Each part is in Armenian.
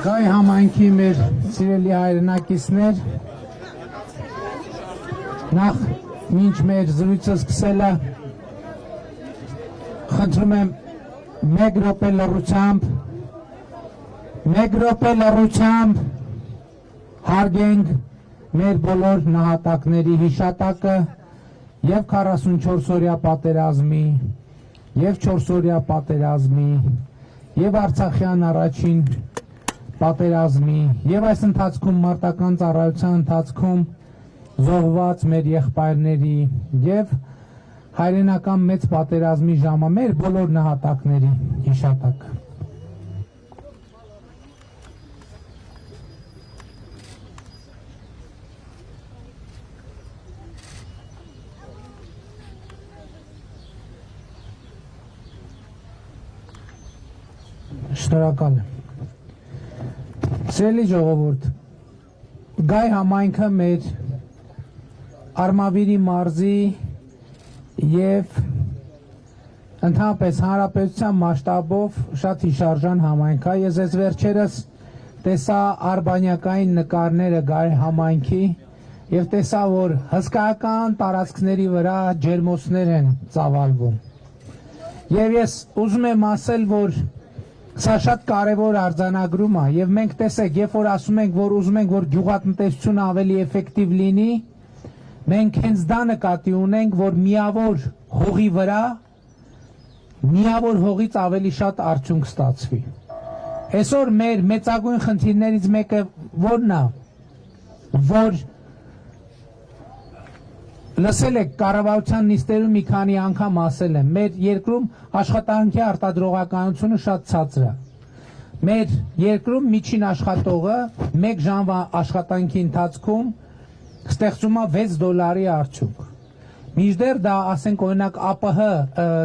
Գայ համայնքի մեր սիրելի հայրենակիցներ, նախ մինչ մեր զրույցը սկսելը խնդրում եմ մեկ րոպե լռությամբ հարգենք մեր բոլոր նահատակների հիշատակը եւ 44-օրյա պատերազմի եւ 4-օրյա պատերազմի եւ Արցախյան առաջին պատերազմի եւ այս ընթացքում մարտական ծառայության ընթացքում զոհված մեր եղբայրների եւ հայրենական մեծ պատերազմի ժամը մեր բոլոր նահատակների հիշատակը։ Շնորհակալ եմ։ Սիրելի ժողովուրդ, Գայ համայնքը մեր Արմավիրի մարզի եւ ընդհանրապես հանրապետության մասշտաբով շատ հիշարժան համայնք է։ Ես այս վերջերս տեսա արբանյակային նկարները Գայ համայնքի եւ տեսա, որ հսկայական տարածքների վրա ջերմոցներ են ծավալվում։ Եվ ես ուզում եմ ասել, որ սա շատ կարևոր արձանագրում է եւ մենք տեսեք, երբ որ ասում ենք, որ ուզում ենք, որ գյուղատնտեսությունը ավելի էֆեկտիվ լինի, մենք հենց դա նկատի ունենք, որ միավոր հողի վրա միավոր հողից ավելի շատ արդյունք ստացվի։ Այսօր մեր մեծագույն խնդիրներից մեկը որն է, որ լսել եք կառավարության նիստերում մի քանի անգամ ասել եմ, մեր երկրում աշխատանքի արտադրողականությունը շատ ցածր է։ Մեր երկրում միջին աշխատողը 1 ժամվա աշխատանքի ընթացքում ստեղծում է $6 արդյունք։ Մինչդեռ դա, ասենք օրինակ ԱՊՀ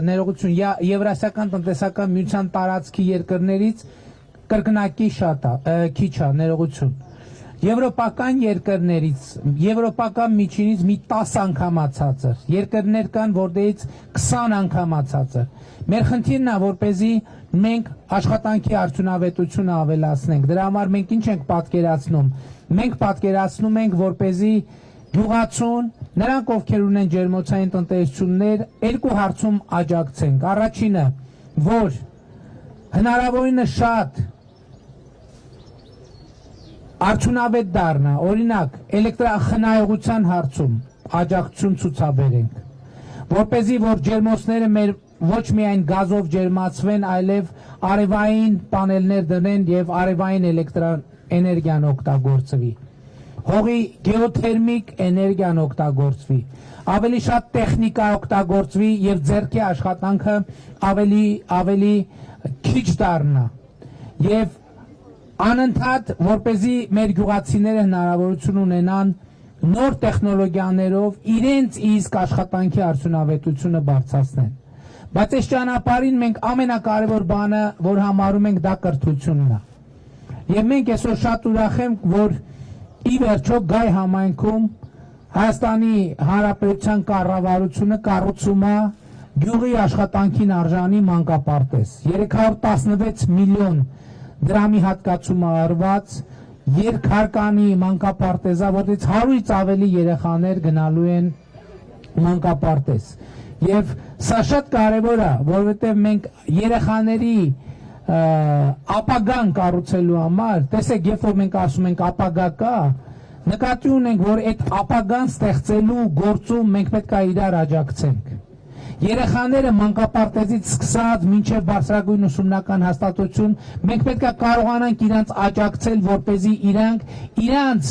ներողություն, Եվրասիական տնտեսական միության տարածքի երկրներից կրկնակի քիչ է, ներողություն։ Եվրոպական երկրներից, եվրոպական միջինից մի 10 անգամ ցածր, երկրներ կան, որտեղից 20 անգամ ցածր։ Մեր խնդիրն է, որպեսզի մենք աշխատանքի արդյունավետությունը ավելացնենք։ Դրա համար մենք ինչ ենք պատկերացնում։ Մենք պատկերացնում ենք, որպեսզի գյուղացուն, նրանք ովքեր ունեն ջերմոցային տնտեսություններ, երկու հարցում աջակցենք։ Առաջինը, որ հնարավորինս շատ արդյունավետ դառնա, օրինակ էլեկտրախնայողության հարցում աջակցություն ցուցաբերենք, որպեսզի որ ջերմոցները մեր ոչ միայն գազով ջերմացվեն, այլև արևային պանելներ դնեն եւ արևային էլեկտրաէներգիան օգտագործվի, հողի գեոթերմիկ էներգիան օգտագործվի, ավելի շատ տեխնիկա օգտագործվի եւ ձեռքի աշխատանքը ավելի քիչ դառնա եւ անընդհատ, որպեսզի մեր գյուղացիները հնարավորություն ունենան նոր տեխնոլոգիաներով իրենց իսկ աշխատանքի արդյունավետությունը բարձրացնեն։ Բայց այս ճանապարհին մենք ամենակարևոր բանը, որ համարում ենք, դա կրթությունն է։ Եվ մենք այսօր շատ ուրախ ենք, որ ի վերջո Գայ համայնքում Հայաստանի Հանրապետության կառավարությունը կառուցում է գյուղի աշխատանքին արժանի մանկապարտեզ 316 միլիոն դրամի հատկացում է արված երկհարկանի մանկապարտեզա, որտեղից 100-ից ավելի երեխաներ գնալու են մանկապարտեզ։ Եվ սա շատ կարևոր է, որովհետև մենք երեխաների ապագան կառուցելու համար, տեսեք, երբ որ մենք ասում ենք ապագա կա, նկատի ունենք, որ այդ ապագան ստեղծելու գործում մենք պետք է իրար աջակցենք։ Երեխաները մանկապարտեզից սկսած մինչև բարձրագույն ուսումնական հաստատություն մենք պետք է կարողանանք իրանց աջակցել, որպեսզի իրանց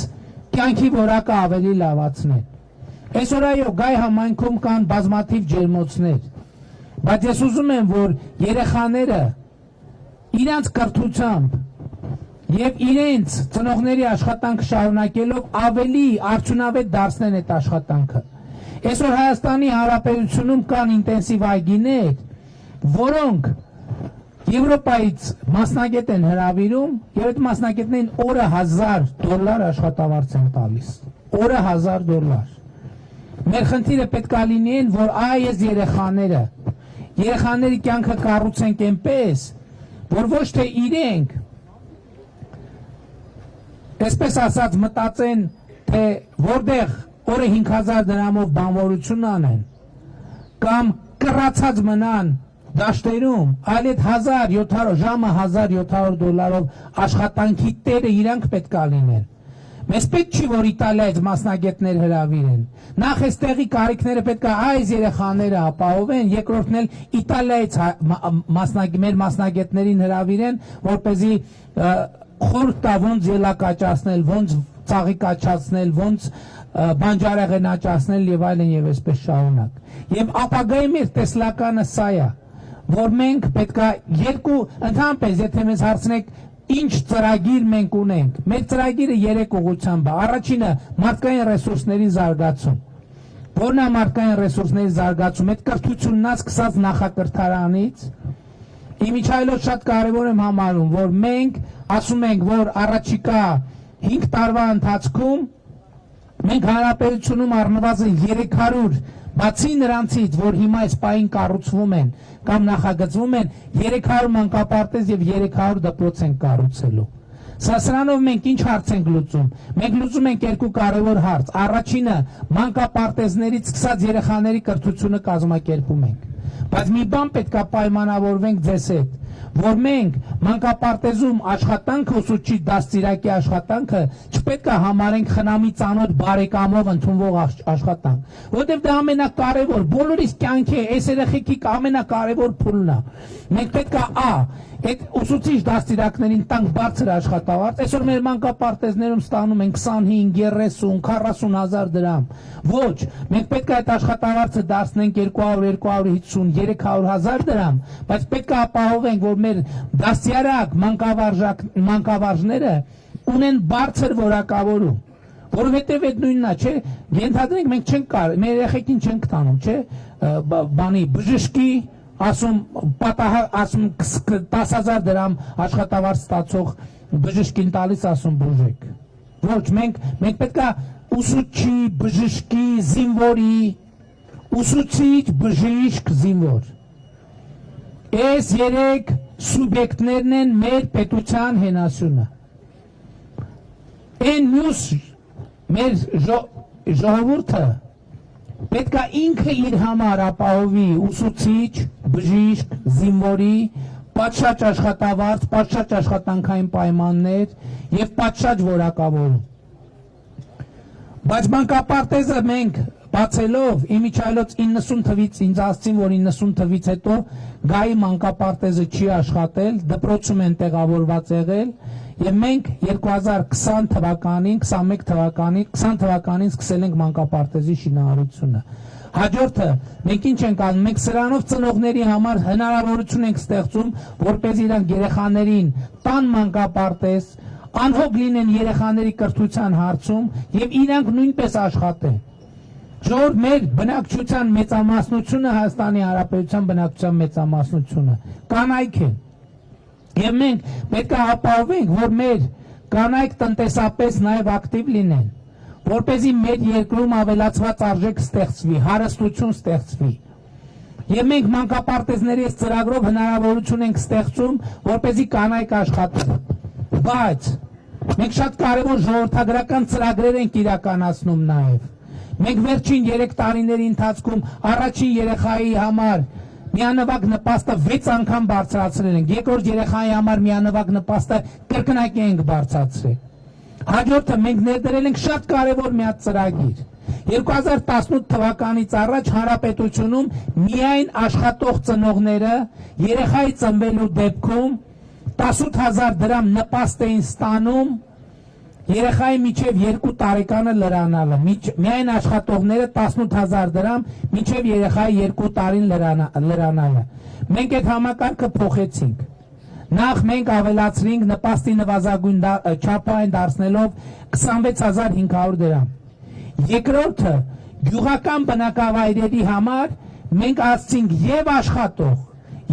կյանքի որակը ավելի լավացնեն։ Այսօր այո, Գայ համայնքում կան բազմաթիվ ջերմոցներ, բայց ես ուզում եմ, որ երեխաները իրանց կրթությամբ եւ իրենց ծնողների աշխատանքը շարունակելով ավելի արդյունավետ դարձնեն այդ աշխատանքը։ Այսօր Հայաստանի Հանրապետությունում կան ինտենսիվ այգիներ, որոնք Եվրոպայից մասնագետ են հրավիրում եւ այդ մասնագետներին օրը $1000 աշխատավարձ են տալիս։ Օրը $1000։ Մեր խնդիրը պետք է լինի, որ այս երեխաների կյանքը կառուցենք այնպես, որ ոչ թե իրենք այսպես ասած մտածեն, թե որտեղ օրը 5000 դրամով բանվորություն անեն կամ կռացած մնան դաշտերում, այլ այդ ժամը $1700 աշխատանքի տերը իրանք պետք է լինեն։ Մեզ պետք չի, որ Իտալիայից մասնագետներ հրավիրեն։ Նախ այստեղի կարիքները պետք է այս երեխաները ապահովեն, երկրորդն էլ Իտալիայից մեր մասնագետներին հրավիրեն, որպեսզի խորհուրդ տա ոնց ելակաճացնել, ոնց ծաղի կաճացնել, ոնց բանջարեղենաճացնել եւ այլն եւ այսպես շարունակ։ Եվ ապագայի մեր տեսլականը սա է, որ մենք պետքա ընդհանրապես, եթե մեզ հարցնեք, ինչ ծրագիր մենք ունենք, մեր ծրագիրը 3 ուղղությամբ է։ Առաջինը մարդկային ռեսուրսների զարգացում։ Որն է մարդկային ռեսուրսների զարգացում, այդ կրթությունն սկսած նախակրթարանից։ Իմիջայլոց շատ կարևոր եմ համարում, որ մենք ասում ենք, որ առաջիկա 5 տարվա ընթացքում մենք հանրապետությունում առնվազն 300, բացի նրանցից, որ հիմա այս պահին կառուցվում են կամ նախագծվում են, 300 մանկապարտեզ եւ 300 դպրոց են կառուցելու։ Սրանով մենք ինչ հարց ենք լուծում։ Մենք լուծում ենք երկու կարևոր հարց։ Առաջինը մանկապարտեզներից սկսած երեխաների կրթությունը կազմակերպում ենք։ Բայց մի բան պետք է պայմանավորվենք ձեզ հետ, որ մենք մանկապարտեզում աշխատանքը ուսուցչի դաստիարակի աշխատանքը չպետք է համարենք խնամի ծանոթ բարեկամով ընդունվող աշխատանք, որովհետև դա ամենակարևոր, բոլորիս կյանքի այս երեխեքի ամենակարևոր փուլն է։ Մենք պետք է այդ ուսուցիչ դաստիարակներին տանք բարձր աշխատավարձ։ Այսօր մեր մանկապարտեզներում ստանում են 25, 30, 40 հազար դրամ։ Ոչ, մենք պետք է այդ աշխատավարձը դարձնենք 200, 250, 300 հազար դրամ, բայց պետք է ապահովենք, որ մեր դաստիարակ մանկավարժները ունեն բարձր որակավորում, որովհետև այդ նույնն է, չէ, ենթադրենք մենք չենք կարող, մեր երեխեքին չենք տանում, չէ, բժշկի ասում 10,000 դրամ աշխատավարձ ստացող բժշկին տալիս, ասում բուժեք։ Ոչ, մենք պետք է ուսուցչի, բժշկի, զինվորի, ուսուցիչ, բժիշկ, զինվոր։ Այս 3 սուբյեկտներն են մեր պետության հենասյունը։ Այն մյուս մեր ժողովուրդը պետք է ինքը իր համար ապահովի ուսուցիչ, բժիշկ, զինվորի, պատշաճ աշխատավարձ, պատշաճ աշխատանքային պայմաններ եւ պատշաճ որակավորում։ Բայց մանկապարտեզը մենք բացելով իմիջայլոց 90 թվից ինձ ասցին, որ 90 թվից հետո Գայի մանկապարտեզը չի աշխատել, դպրոցում են տեղավորված եղել եւ մենք 2020 թվականին, 20 թվականին սկսել ենք մանկապարտեզի շինարարությունը։ Հաջորդը մենք ինչ ենք անում, մենք սրանով ծնողների համար հնարավորություն ենք ստեղծում, որպեսզի իրանք երեխաներին տան մանկապարտեզ, անհոգ լինեն երեխաների կրթության հարցում եւ իրանք նույնպես աշխատեն։ Ժողովուրդ, մեր բնակչության մեծամասնությունը, Հայաստանի Հանրապետության բնակչության մեծամասնությունը կանայք են։ Եվ մենք պետք է ապահովենք, որ մեր կանայք տնտեսապես նաև ակտիվ լինեն, որպեսզի մեր երկրում ավելացված արժեք ստեղծվի, հարստություն ստեղծվի։ Եվ մենք մանկապարտեզների այս ծրագրով հնարավորություն ենք ստեղծում, որպեսզի կանայք աշխատեն։ Բայց մենք շատ կարևոր ժողովրդագրական ծրագրեր ենք իրականացնում նաև։ Մենք վերջին 3 տարիների ընթացքում առաջին երեխայի համար միանվագ նպաստը 6 անգամ բարձրացրել ենք, երկրորդ երեխայի համար միանվագ նպաստը կրկնակի ենք բարձրացրել։ Հաջորդը մենք ներդրել ենք շատ կարևոր մի հատ ծրագիր։ 2018 թվականից առաջ հանրապետությունում միայն աշխատող ծնողները երեխայի ծնվելու դեպքում 18,000 դրամ նպաստ էին ստանում երեխայի միջև 2 տարեկանը լրանալը, միայն աշխատողները 18,000 դրամ միջև երեխայի 2 տարին լրանալը։ Մենք այդ համակարգը փոխեցինք։ Նախ մենք ավելացրինք նպաստի նվազագույն չափային դարձնելով 26,500 դրամ։ Երկրորդը գյուղական բնակավայրերի համար մենք ասցինք եւ աշխատող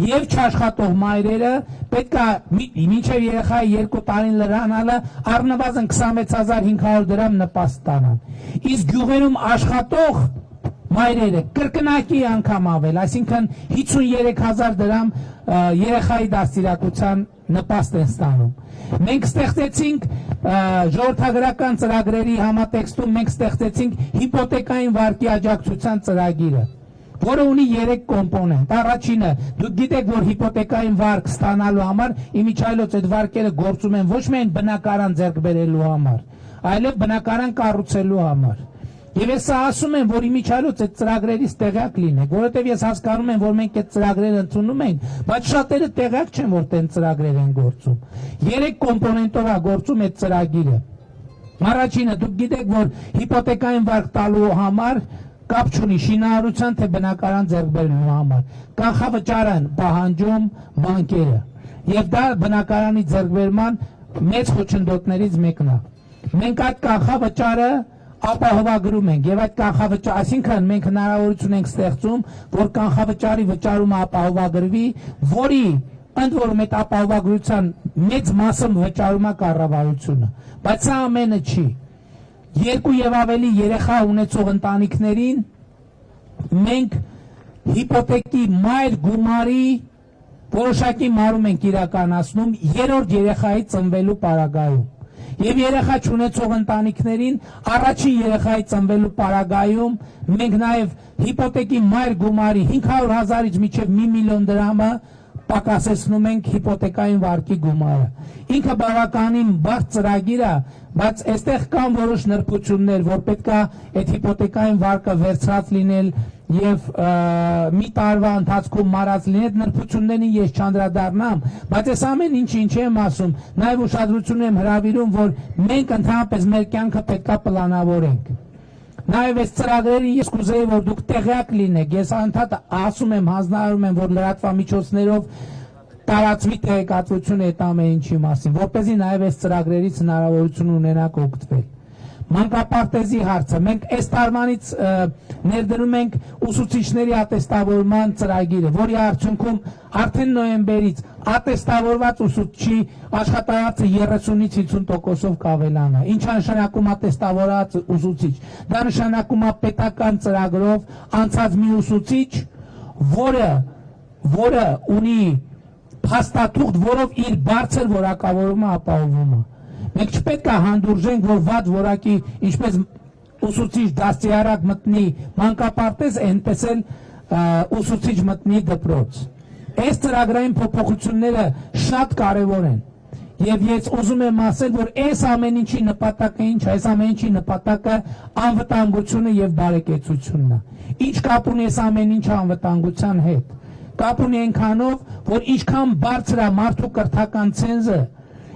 եւ չաշխատող մայրերը պետք է մինչեւ երեխայի 2 տարին լրանալը առնվազն 26,500 դրամ նպաստ ստանան։ Իսկ գյուղերում աշխատող մայրերը կրկնակի անգամ ավել, այսինքն 53,000 դրամ երեխայի դաստիարակության նպաստ են ստանում։ Մենք ստեղծեցինք ժողովրդագրական ծրագրերի համատեքստում մենք ստեղծեցինք հիպոթեկային վարկի աջակցության ծրագիրը, որը ունի 3 կոմպոնենտ։ Առաջինը, դուք գիտեք, որ հիպոթեկային վարկ ստանալու համար իմիջիայլոց այդ վարկերը գործում են ոչ միայն բնակարան ձեռք բերելու համար, այլև բնակարան կառուցելու համար։ Եվ ես ասում եմ, որ իմիջիայլոց այդ ծրագրերից տեղյակ լինեք, որովհետև ես հասկանում եմ, որ մենք այդ ծրագրերը ընդունում ենք, բայց շատերը տեղյակ չեն, որ տեն ծրագրեր են գործում։ 3 կոմպոնենտով է գործում այդ ծրագիրը։ Առաջինը, դուք գիտեք, որ հիպոթեկային վարկ տալու համար կապ չունի շինարարության թե բնակարան ձեռք բերելու համար։ Կանխավճար են պահանջում բանկերը։ Եվ դա բնակարանի ձեռքբերման մեծ խոչընդոտներից մեկն է։ Մենք այդ կանխավճարը ապահովագրում ենք եւ այդ կանխավճար, այսինքն մենք հնարավորություն ենք ստեղծում, որ կանխավճարի վճարումը ապահովագրվի, որի ընդ որում այդ ապահովագրության մեծ մասը վճարում է կառավարությունը։ Բայց սա ամենը չի։ 2 եւ ավելի երեխա ունեցող ընտանիքներին մենք հիպոթեկի մայր գումարի որոշակի մարում ենք իրականացնում 3-րդ երեխայի ծնվելու պարագայում։ Եվ երեխա չունեցող ընտանիքներին առաջին երեխայի ծնվելու պարագայում մենք նաև հիպոթեկի մայր գումարի 500,000-ից մինչև 1 միլիոն դրամը պակասեցնում ենք հիպոթեկային վարկի գումարը։ Ինքը բավականին բարդ ծրագիր է, բայց այստեղ կան որոշ նրբություններ, որ պետք է այդ հիպոթեկային վարկը վերցրած լինել եւ մի տարվա ընթացքում մարած լինի, այդ նրբություններին ես չանդրադառնամ, բայց այս ամեն ինչ եմ ասում, նաեւ ուշադրություն եմ հրավիրում, որ մենք ընդհանրապես մեր կյանքը պետք է պլանավորենք։ Նաև այս ծրագրերին ես կուզեի, որ դուք տեղյակ լինեք, ես անդադար ասում եմ, հանձնարարում եմ, որ լրատվամիջոցներով տարածվի տեղեկատվությունը այդ ամեն ինչի մասին, որպեսզի նաև այս ծրագրերից հնարավորություն ունենաք օգտվել։ Մանկապարտեզի հարցը, մենք այս տարվանից ներդրում ենք ուսուցիչների ատեստավորման ծրագիրը, որի արդյունքում արդեն նոյեմբերից ատեստավորված ուսուցչի աշխատավարձը 30-ից 50%-ով կավելանա։ Ինչ նշանակում ատեստավորված ուսուցիչ։ Դա նշանակում է պետական ծրագրով անցած մի ուսուցիչ, որը ունի փաստաթուղթ, որով իր բարձր որակավորումը ապահովում է։ Մենք չպետք է հանդուրժենք, որ վատ որակի, ինչպես ուսուցիչ դաստիարակ մտնի մանկապարտեզ, այնպես էլ ուսուցիչ մտնի դպրոց։ Այս ծրագրային փոփոխությունները շատ կարևոր են։ Եվ ես ուզում եմ ասել, որ այս ամեն ինչի նպատակը ինչ, այս ամեն ինչի նպատակը անվտանգությունը եւ բարեկեցությունն է։ Ինչ կապ ունի այս ամեն ինչը անվտանգության հետ։ Կապ ունի այնքանով, որ ինչքան բարձր է մարդու կրթական ցենզը,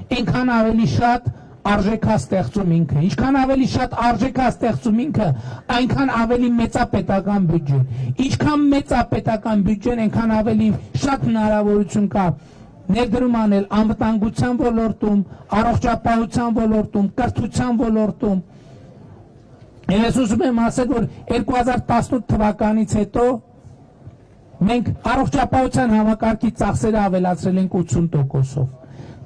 այնքան ավելի շատ արժեքա ստեղծում ինքը, ինչքան ավելի շատ արժեքա ստեղծում ինքը, այնքան ավելի մեծ է պետական բյուջեն, ինչքան մեծ է պետական բյուջեն, այնքան ավելի շատ հնարավորություն կա ներդրում անել անվտանգության ոլորտում, առողջապահության ոլորտում, կրթության ոլորտում։ Ես ուզում եմ ասել, որ 2018 թվականից հետո մենք առողջապահության համակարգի ծախսերը ավելացրել ենք 80%-ով,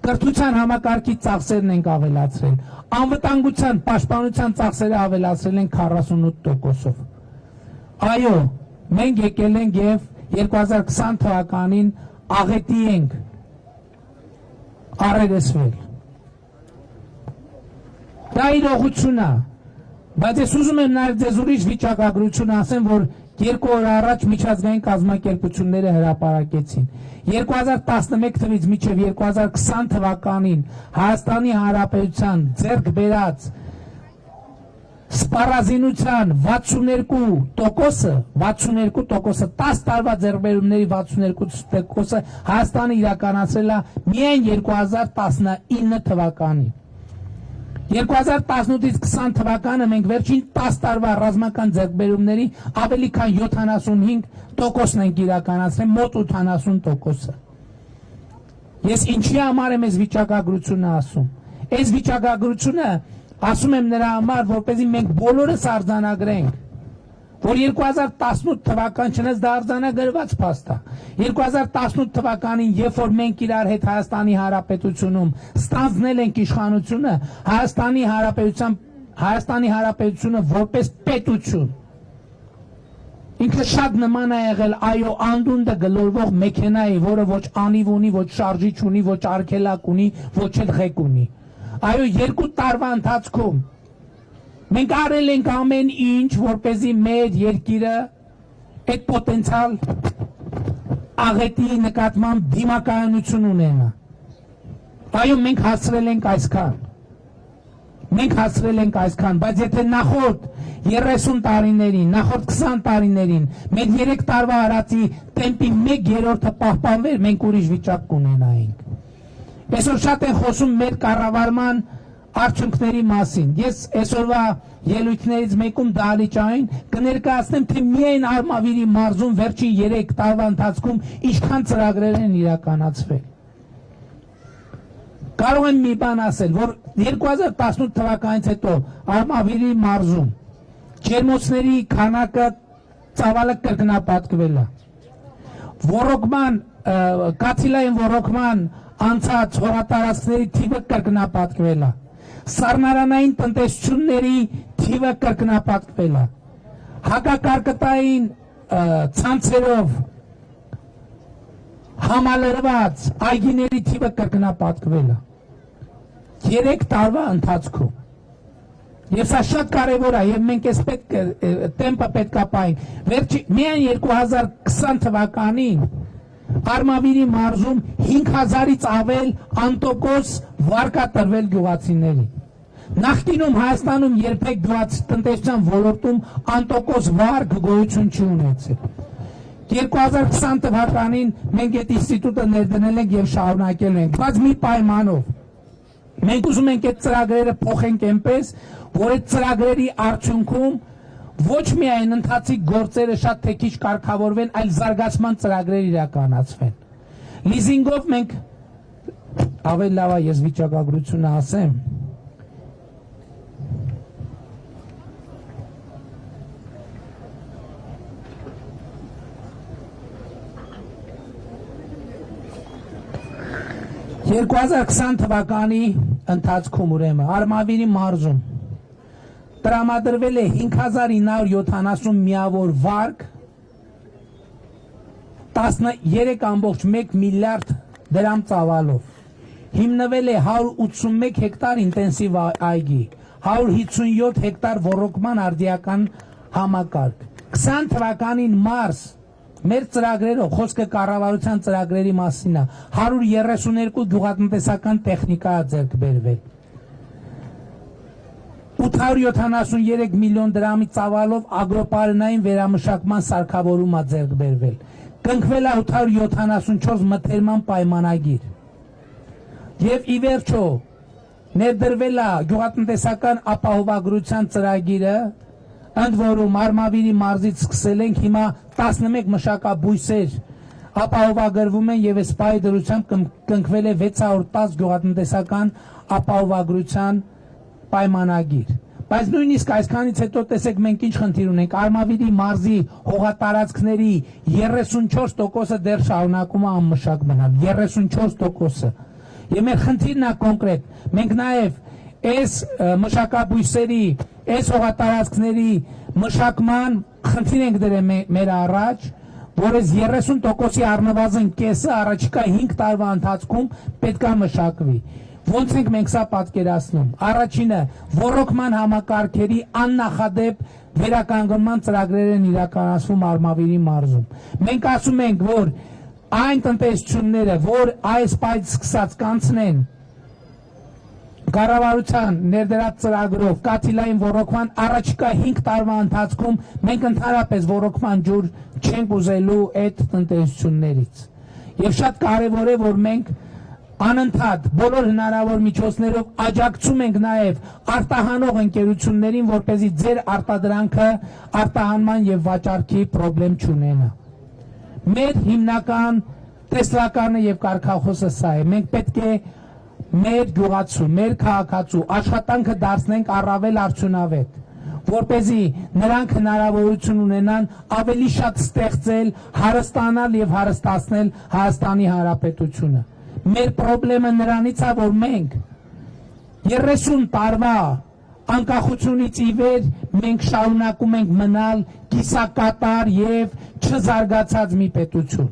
կրթության համակարգի ծախսերն ենք ավելացրել, անվտանգության պաշտպանության ծախսերը ավելացրել ենք 48%-ով։ Այո, մենք եկել ենք եւ 2020 թվականին աղետի ենք առերեսվել։ Դա իրողություն է, բայց ես ուզում եմ նաև ձեզ ուրիշ վիճակագրություն ասեմ, որ 2 օր առաջ միջազգային կազմակերպությունները հրապարակեցին 2011 թվականից մինչև 2020 թվականին Հայաստանի Հանրապետության ձեռք բերած սպառազինության 62%-ը 10 տարվա ձեռքբերումների 62%-ը Հայաստանը իրականացրել է միայն 2019 թվականին։ 2018-ից 20 թվականը մենք վերջին 10 տարվա ռազմական ձեռքբերումների ավելի քան 75%-ն ենք իրականացրել, մոտ 80%-ը։ Ես ինչի համար եմ այս վիճակագրությունը ասում։ Այս վիճակագրությունը ասում եմ նրա համար, որպեսզի մենք բոլորս արձանագրենք, որ 2018 թվական չնայած դա արձանագրված փաստ է։ 2018 թվականին, երբ որ մենք իրար հետ Հայաստանի Հանրապետությունում ստանձնել ենք իշխանությունը, Հայաստանի Հանրապետությունը որպես պետություն ինքը շատ նման է եղել այո անդունդը գլորվող մեքենայի, որը ոչ անիվ ունի, ոչ շարժիչ ունի, ոչ արգելակ ունի, ոչ էլ ղեկ ունի։ Այո, 2 տարվա ընթացքում մենք արել ենք ամեն ինչ, որպեսզի մեր երկիրը այդ պոտենցիալ աղետի նկատմամբ դիմակայունություն ունենա։ Այո, մենք հասցրել ենք այսքան։ Մենք հասցրել ենք այսքան, բայց եթե նախորդ 30 տարիներին, նախորդ 20 տարիներին մեր 3 տարվա արածի տեմպի 1/3-ը պահպանվեր, մենք ուրիշ վիճակ կունենայինք։ Այսօր շատ են խոսում մեր կառավարման արդյունքների մասին։ Ես այսօրվա ելույթներից մեկում դահլիճային կներկայացնեմ, թե միայն Արմավիրի մարզում վերջին 3 տարվա ընթացքում ինչքան ծրագրեր են իրականացվել։ Կարող եմ մի բան ասել, որ 2018 թվականից հետո Արմավիրի մարզում ջերմոցների քանակը ծավալը կրկնապատկվել է։ Ոռոգման, կաթիլային ոռոգման անցած հողատարածքների թիվը կրկնապատկվել է։ Սառնարանային տնտեսությունների թիվը կրկնապատկվել է։ Հակակարկտային ցանցերով համալրված այգիների թիվը կրկնապատկվել է 3 տարվա ընթացքում։ Եվ սա շատ կարևոր է, եւ մենք այս տեմպը պետք է պահենք։ Միայն 2020 թվականին Արմավիրի մարզում 5000-ից ավել անտոկոս վարկ է տրվել գյուղացիներին։ Նախկինում Հայաստանում երբեք տնտեսության ոլորտում անտոկոս վարկ գոյություն չի ունեցել։ 2020 թվականին մենք այդ ինստիտուտը ներդնել ենք եւ շարունակել ենք, բայց մի պայմանով։ Մենք ուզում ենք այդ ծրագրերը փոխենք այնպես, որ այդ ծրագրերի արդյունքում ոչ միայն ընթացիկ գործերը շատ թե քիչ կարգավորվեն, այլ զարգացման ծրագրեր իրականացվեն։ Լիզինգով մենք ավելի լավ է ես վիճակագրությունը ասեմ։ «2020 թվականի ընթացքում ուրեմն Արմավիրի մարզում տրամադրվել է 5970 միավոր վարկ 13.1 միլիարդ դրամ ծավալով, հիմնվել է 181 հեկտար ինտենսիվ այգի, 157 հեկտար ոռոգման արդիական համակարգ։ 20 թվականին մարզ մեր ծրագրերով, խոսքը կառավարության ծրագրերի մասին է, 132 գյուղատնտեսական տեխնիկա է ձեռք բերվել, 873 միլիոն դրամի ծավալով ագրոպարենային վերամշակման սարքավորում է ձեռք բերվել, կնքվել է 874 մթերման պայմանագիր եւ ի վերջո ներդրվել է գյուղատնտեսական ապահովագրության ծրագիրը, ընդ որում Արմավիրի մարզից սկսել ենք հիմա 11 մշակաբույսեր ապահովագրվում են եւ այս պահի դրությամբ կնքվել է 610 գյուղատնտեսական ապահովագրության պայմանագիր։ Բայց նույնիսկ այսքանից հետո տեսեք մենք ինչ խնդիր ունենք Արմավիրի մարզի հողատարածքների 34%-ը դեռ շարունակում է անմշակ մնալ 34%-ը Եվ մեր խնդիրն է կոնկրետ մենք նաև այս մշակաբույսերի այս հողատարածքների մշակման խնդիր ենք դրել մեր առաջ որ այս 30%-ի առնվազն կեսը առաջիկա 5 տարվա ընթացքում պետք է մշակվի Ոնց ենք մենք սա պատկերացնում Առաջինը ռոռոկման համակարգերի աննախադեպ վերականգնման ծրագրեր են իրականացվում Արմավիրի մարզում Մենք ասում ենք որ այն տնտեսությունները որ այս պայծ սկսած կանցնեն Կառավարության ներդրած ծրագրով կաթիլային ռոռոկման առաջիկա 5 տարվա ընթացքում մենք ընդհանրապես ռոռոկման ջուր չենք ուզելու այդ տնտեսություններից Եվ շատ կարևոր է որ մենք անընդհատ բոլոր հնարավոր միջոցներով աջակցում ենք նաև արտահանող ընկերություններին որպեսզի ձեր արտադրանքը արտահանման եւ վաճառքի խնդրեմ չունենա Մեր հիմնական տեսլականը եւ կարգախոսը սա է մենք պետք է մեր գյուղացու, մեր քաղաքացու աշխատանքը դարձնենք առավել արդյունավետ որպեսզի նրանք հնարավորություն ունենան ավելի շատ ստեղծել, հարստանալ եւ հարստացնել Հայաստանի Հանրապետությունը Մեր խնդրեմը նրանից է որ մենք 30 տարվա անկախությունից ի վեր մենք շարունակում ենք մնալ կիսակատար եւ չզարգացած մի պետություն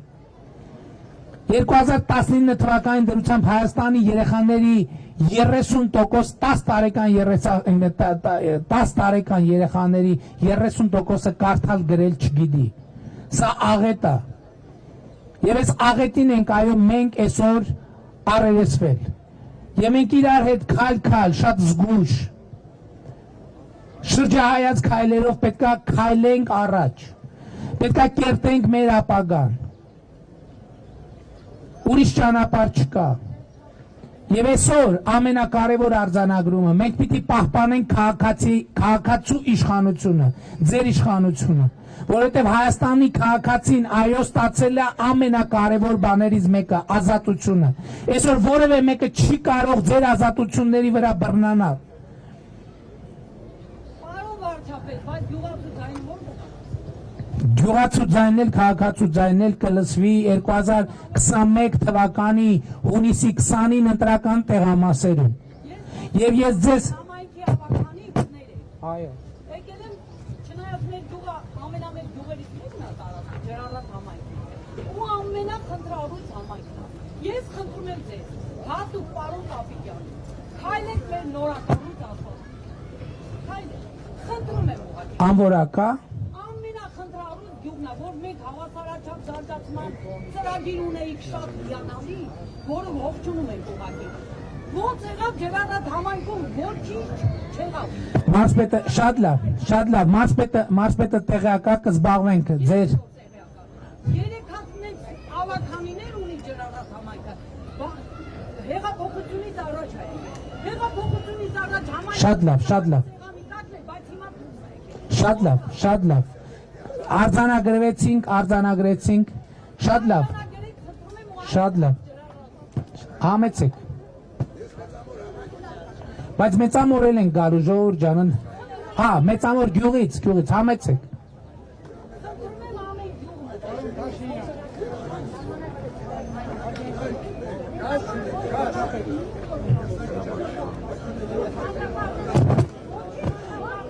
2019 թվականին դրությամբ Հայաստանի երեխաների 30% 10 տարեկան երեխաների 30%-ը կարդալ գրել չգիտի Սա աղետ է Եվ այս աղետին ենք այո մենք այսօր առերեսվել Եվ մենք իրար հետ քայլ շատ զգույշ շրջահայաց քայլերով պետքա քայլենք առաջ Պետքա կերտենք մեր ապագան Ուրիշ ճանապարհ չկա Եվ այսօր ամենակարևոր արձանագրումը մենք պիտի պահպանենք քաղաքացու իշխանությունը ձեր իշխանությունը որովհետև Հայաստանի քաղաքացին այո ստացել է ամենակարևոր բաներից մեկը ազատությունը այսօր որևէ մեկը չի կարող ձեր ազատությունների վրա բռնանալ Պարոն վարչապետ բայց Գյուղացու ձայնել, քաղաքացու ձայնել կլսվի 2021 թվականի հունիսի 20-ին ընտրական տեղամասերում Եվ ես ձեզ Այո Եկել եմ չնայած մեր գյուղը ամենամեծ գյուղերից մեկն է տարածքում ջրառատ համայնքը ու ամենախնդրահուս համայնքն է Ես խնդրում եմ ձեզ հատուկ պարոն Կապիտյան քայլեք մեր նորականից ասած Քայլեք խնդրում եմ ուղղակի Անվորակա որ մենք հավասարաչափ զարգացման ծրագիր ունեիք շատ հիանալի, որը ողջունում ենք ուղղակի։ Ոնց եղավ ջրառատ համայնքում ոչինչ չեղավ։ Մարզպետը շատ լավ, մարզպետը տեղյակա կզբաղվենք ձեր։ Երեք հատնեց ավականիներ ունի ջրառատ համայնքը։ Հեղափոխությունից առաջ է։ Հեղափոխությունից առաջ համայնքը Շատ լավ։ Արձանագրեցինք, շատ լավ, համեցեք, բայց մեծամորել ենք գալու ժողովուրդ ջան, հա, մեծամոր գյուղից, համեցեք,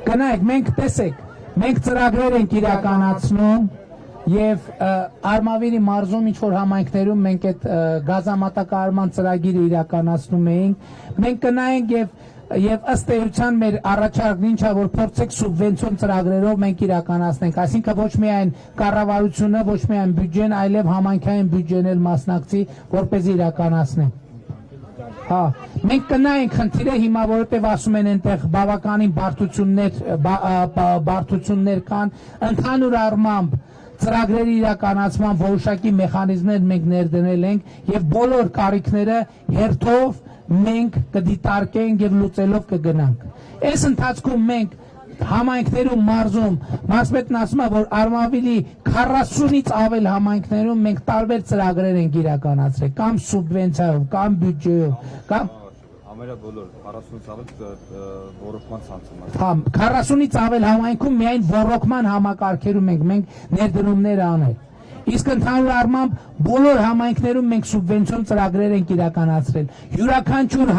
գնայք, մենք տեսեք, Մենք ծրագրեր ենք իրականացնում եւ Արմավիրի մարզում ինչ որ համայնքներում մենք այդ գազամատակարարման ծրագիրը իրականացնում էինք մենք կնայենք եւ ըստ էության մեր առաջարկն ինչա որ փորձեք սուբվենցիոն ծրագրերով մենք իրականացնենք այսինքն ոչ միայն կառավարությունը ոչ միայն բյուջեն այլև համայնքային բյուջեն էլ մասնակցի որպեսզի իրականացնենք Հա, մենք կնայենք խնդիրը հիմա որովհետև ասում են այնտեղ բավականին բարդություններ կան, ընդհանուր առմամբ ծրագրերի իրականացման որոշակի մեխանիզմներ մենք ներդնել ենք եւ բոլոր կարիքները հերթով մենք կդիտարկենք եւ լուծելով կգնանք։ Այս ընթացքում մենք համայնքներում մարզում մարզպետն ասում է որ Արմավիրի 40-ից ավել համայնքներում մենք տարբեր ծրագրեր ենք իրականացրել կամ սուբվենցիայով կամ բյուջեով կամ Ամերա բոլոր 40-ից ավել ռոռոկման ցանցում է։ Հա 40-ից ավել համայնքում միայն ռոռոկման համակարգերում մենք ներդրումներ անել։ Իսկ ընդհանուր առմամբ բոլոր համայնքներում մենք սուբվենցիոն ծրագրեր ենք իրականացրել։ Յուրաքանչյուր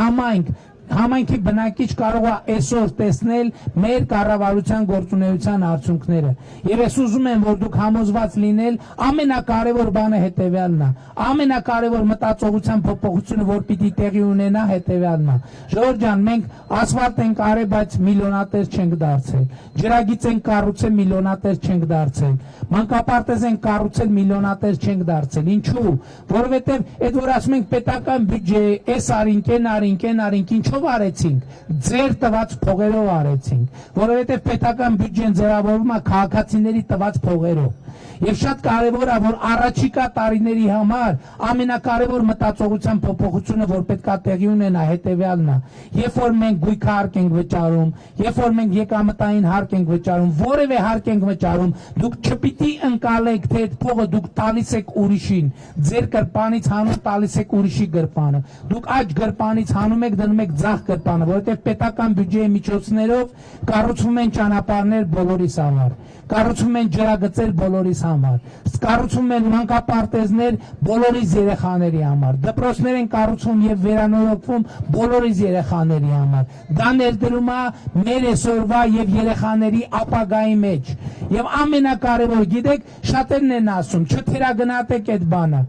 համայնքի բնակիչ կարող է այսօր տեսնել մեր կառավարության գործունեության արդյունքները։ Եվ ես ուզում եմ, որ դուք համոզված լինել, ամենակարևոր բանը հետևյալն է։ Ամենակարևոր մտածողության փոփոխությունը, որ պիտի տեղի ունենա, հետևյալն է։ Ժողովուրդ ջան, մենք ասֆալտ ենք արել, բայց միլիոնատեր չենք դարձել։ Ջրագիծ ենք կառուցել, միլիոնատեր չենք դարձել։ Մանկապարտեզ ենք կառուցել, միլիոնատեր չենք դարձել։ Ինչու՞։ Որովհետև այդ որ ասում ենք պետական բյուջե, այս արինք, այն արինք, ինչով արեցինք, ձեր տված փողերով արեցինք, որովհետև պետական բյուջեն ձևավորվում է քաղաքացիների տված փողերով։ Եվ շատ կարևոր է, որ առաջիկա տարիների համար ամենակարևոր մտածողության փոփոխությունը, որ պետք է տեղի ունենա, հետևյալն է։ Երբ որ մենք գույքահարկ ենք վճարում, երբ որ մենք եկամտային հարկ ենք վճարում, որևէ հարկ ենք վճարում, դուք չպիտի ընկալեք, թե այդ փողը դուք տալիս եք ուրիշին, ձեր գրպանից հանում տալիս եք ուրիշի գրպանը։ Դուք աջ գրպանից հանում եք, դնում եք ձախ գրպանը, որովհետև պետական բյուջեի միջոցներով կառուցվում են ճանապարհներ բոլորիս համար, կառուցվում են ջրագծեր բոլորիս համար, կառուցվում են մանկապարտեզներ բոլորիս երեխաների համար, դպրոցներ են կառուցվում եւ վերանորոգվում բոլորիս երեխաների համար։ Դա ներդրում է մեր այսօրվա եւ երեխաների ապագայի մեջ։ Եվ ամենակարևոր, գիտեք, շատերն են ասում, չթերագնահատեք այդ բանը։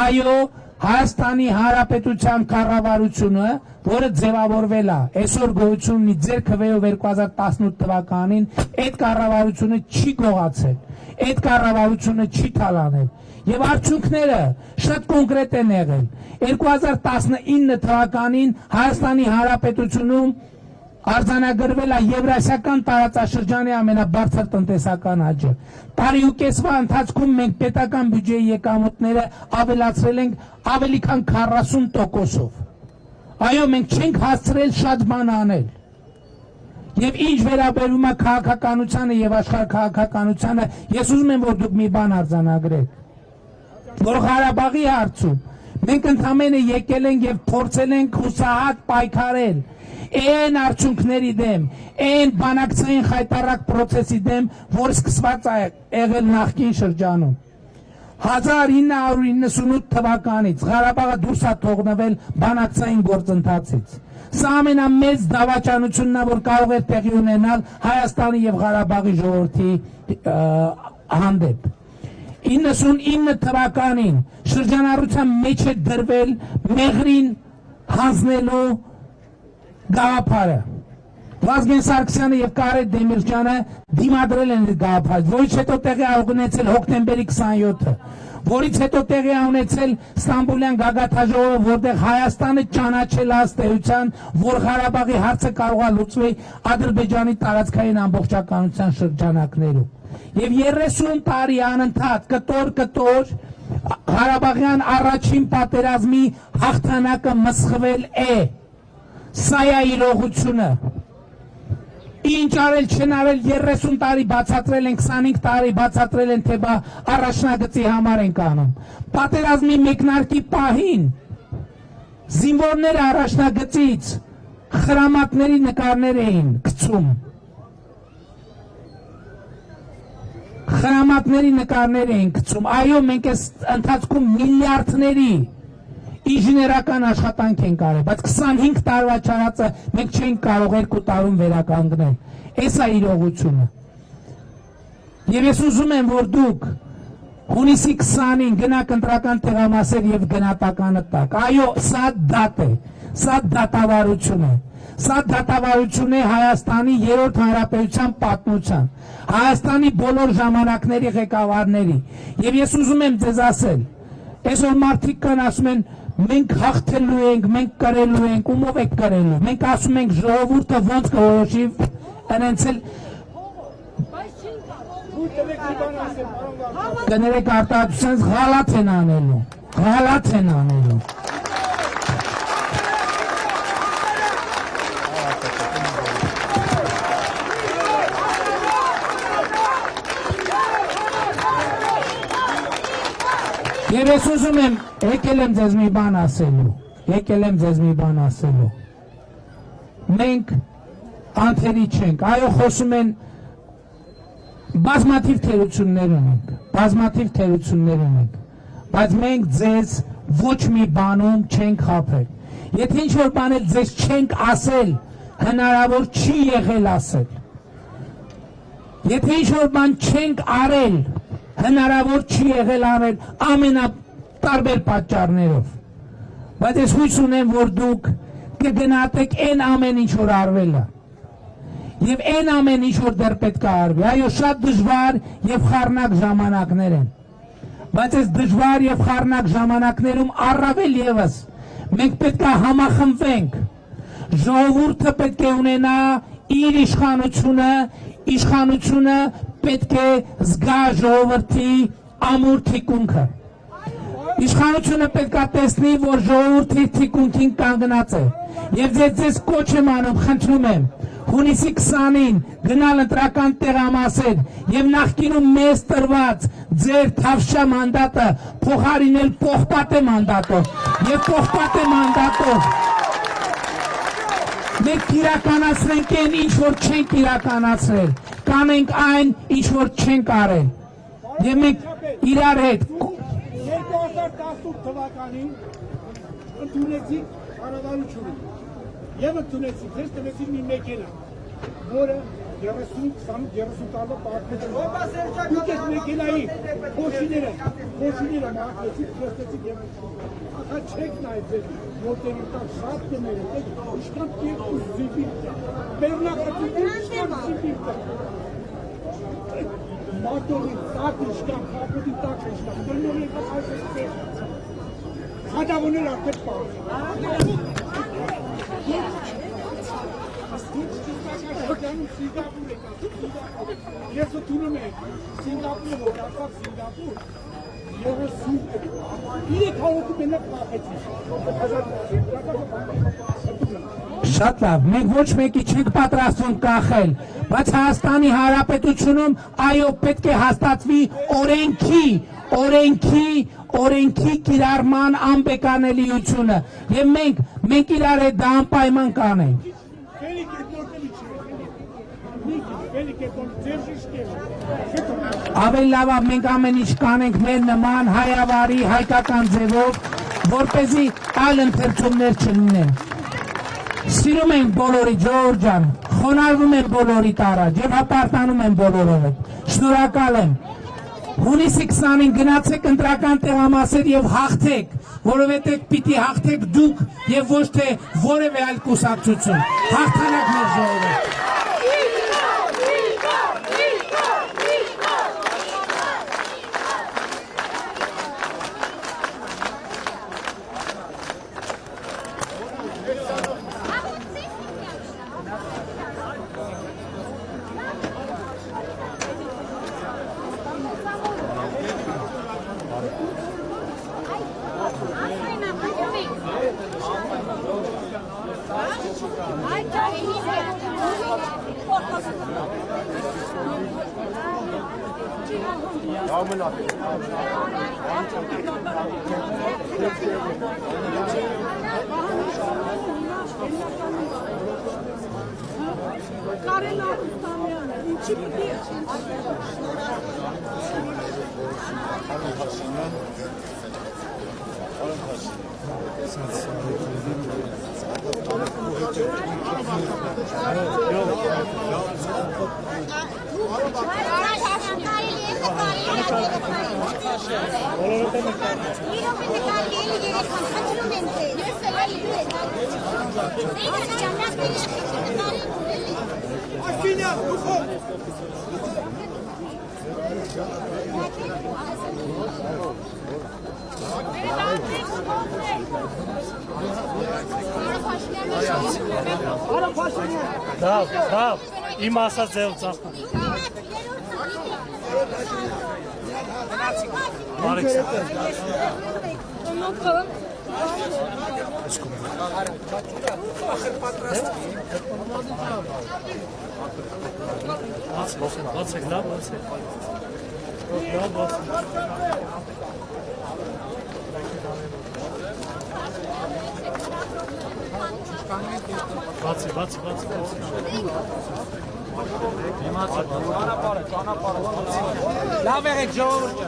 Այո, Հայաստանի Հանրապետության կառավարությունը, որը ձևավորվել է այսօր գոյություն ունի ձեր քվեով 2018 թվականին, այդ կառավարությունը չի գողացել, այդ կառավարությունը չի թալանել։ Եվ արդյունքները շատ կոնկրետ են եղել։ 2019 թվականին Հայաստանի Հանրապետությունում արձանագրվել է Եվրասիական տարածաշրջանի ամենաբարձր տնտեսական աճը։ Տարի ու կեսվա ընթացքում մենք պետական բյուջեի եկամուտները ավելացրել ենք ավելի քան 40%-ով։ Այո, մենք չենք հասցրել շատ բան անել։ Եվ ինչ վերաբերում է քաղաքականությանը եւ աշխարհաքաղաքականությանը, ես ուզում եմ, որ դուք մի բան արձանագրեք, որ Ղարաբաղի հարցում մենք ընդամենը եկել ենք եւ փորձել ենք հուսահատ պայքարել այն արդյունքների դեմ, այն բանակցային խայտառակ process-ի դեմ, որ սկսված է եղել նախկին շրջանում։ 1998 թվականից Ղարաբաղը դուրս է թողնվել բանակցային գործընթացից։ Սա ամենամեծ դավաճանությունն է, որ կարող է տեղի ունենալ Հայաստանի եւ Ղարաբաղի ժողովրդի հանդեպ։ 99 թվականին շրջանառության մեջ է դրվել մեղրին հանձնելու գաղափարը։ Վազգեն Սարգսյանը եւ Կարեն Դեմիրճյանը դիմադրել են գաղափարը, որից հետո տեղի է ունեցել հոկտեմբերի 27-ը, որից հետո տեղի է ունեցել Ստամբուլյան գագաթաժողովը, որտեղ Հայաստանը ճանաչել է ըստ էության, որ Ղարաբաղի հարցը կարող է լուծվել Ադրբեջանի տարածքային ամբողջականության շրջանակներում։ Եվ 30 տարի անընդհատ կտոր Ղարաբաղյան առաջին պատերազմի հաղթանակը մսխվել է։ Սա է իրողությունը։ Ինչ արել չեն արել 30 տարի բացատրել են, 25 տարի բացատրել են, թե բա առաջնագծի համար ենք անում։ Պատերազմի մեկնարկի պահին զինվորները առաջնագծից խրամատների նկարներ էին գցում։ Խրամատների նկարներ էին գցում։ Այո, մենք այս ընթացքում միլիարդների ինժեներական աշխատանք ենք արել, բայց 25 տարվա չարածը մենք չենք կարող 2 տարում վերականգնել։ Այս է իրողությունը։ Եվ ես ուզում եմ, որ դուք հունիսի 20-ին գնաք ընտրական տեղամասեր եւ գնահատականը տաք։ Այո, սա դատ է, սա դատավարություն է։ Սա դատավարություն է Հայաստանի 3-րդ հանրապետության պատմության, Հայաստանի բոլոր ժամանակների ղեկավարների։ Եվ ես ուզում եմ ձեզ ասել, այսօր մարդիկ կան ասում են, մենք հաղթելու ենք, մենք կրելու ենք, ումով եք կրելու։ Մենք ասում ենք ժողովուրդը ոնց կորոշի, ընենցել կներեք արտահայտությունից ғալատ են անելու, ғալատ են անելու։ Եվ ես ուզում եմ, եկել եմ ձեզ մի բան ասելու, մենք անթերի չենք, այո խոսում են բազմաթիվ թերություններ ունենք, բայց մենք ձեզ ոչ մի բանում չենք խաբել, եթե ինչ որ բան ձեզ չենք ասել, հնարավոր չի եղել ասել, եթե ինչ որ բան չենք արել, հնարավոր չի եղել արել ամենատարբեր պատճառներով, բայց ես հույս ունեմ, որ դուք կգնահատեք այն ամեն ինչ որ արվել է եւ այն ամեն ինչ որ դեռ պետք է արվի, այո շատ դժվար եւ խառնակ ժամանակներ են, բայց այս դժվար եւ խառնակ ժամանակներում առավել եւս մենք պետք է համախմբվենք, ժողովուրդը պետք է ունենա իր իշխանությունը պետք է զգա ժողովրդի ամուր թիկունքը, իշխանությունը պետք է տեսնի, որ ժողովրդի թիկունքին կանգնած է եւ ձեզ կոչ եմ անում, խնդրում եմ հունիսի 20-ին գնալ ընտրական տեղամասեր եւ նախկինում մեզ տրված ձեր թավշյա մանդատը փոխարինել պողպատե մանդատով եւ պողպատե մանդատով մենք իրականացնենք այն ինչ որ չենք իրականացրել, կանենք այն ինչ որ չենք արել եւ մենք իրար հետ 2018 թվականին ընդունեցիք կառավարությունը եւ ընդունեցիք ձեզ տվեցիք մի մեքենա, որը 30 տարվա պատմություն դուք այս մեքենայի փոշիները մաքրեցիք, քստեցիք եւ ախա չեք նայել ձեր մոտերի տակ շատ դներ եք, ինչքան երկու զիպի բեռնակացիք ինչքան զիպի մոտորի տակ ինչքան կապոտի տակ ինչքան դրնորի տակ այսպես խադավոներ արդեն պարզ Ես ուտունում եմ Սինգապուրը, որակավ Սինգապուր, ես սուտ իրեք հաղորդում մենակ պախեցի։ Շատ լավ, մենք ոչ մեկի չենք պատրաստվում կախել, բայց Հայաստանի Հանրապետությունում այո պետք է հաստատվի օրենքի կիրառման անբեկանելիությունը եւ մենք իրար հետ դա անպայման կանենք։ Ավելի լավ մենք ամեն ինչ կանենք մեր նման հայավարի հայկական ձևով, որպեսզի այլ ընթերցումներ չլինեն։ Սիրում ենք բոլորի Ջորջ ջան, խոնարհվում եմ բոլորիդ առաջ եւ հպարտանում եմ բոլորով հետ։ Շնորհակալ եմ։ Հունիսի 20-ին գնացեք ընտրական տեղամասեր եւ հաղթեք, որովհետեւ պիտի հաղթեք դուք եւ ոչ թե որևէ այլ կուսակցություն։ Հաղթանակ մեր ժողովուրդ։ Դավ, իմ ասած ձեւ ծախում։ Բացեք, լավ, բացեք։ Լավ, բացեք։ Լավ եղեք ժողովուրդ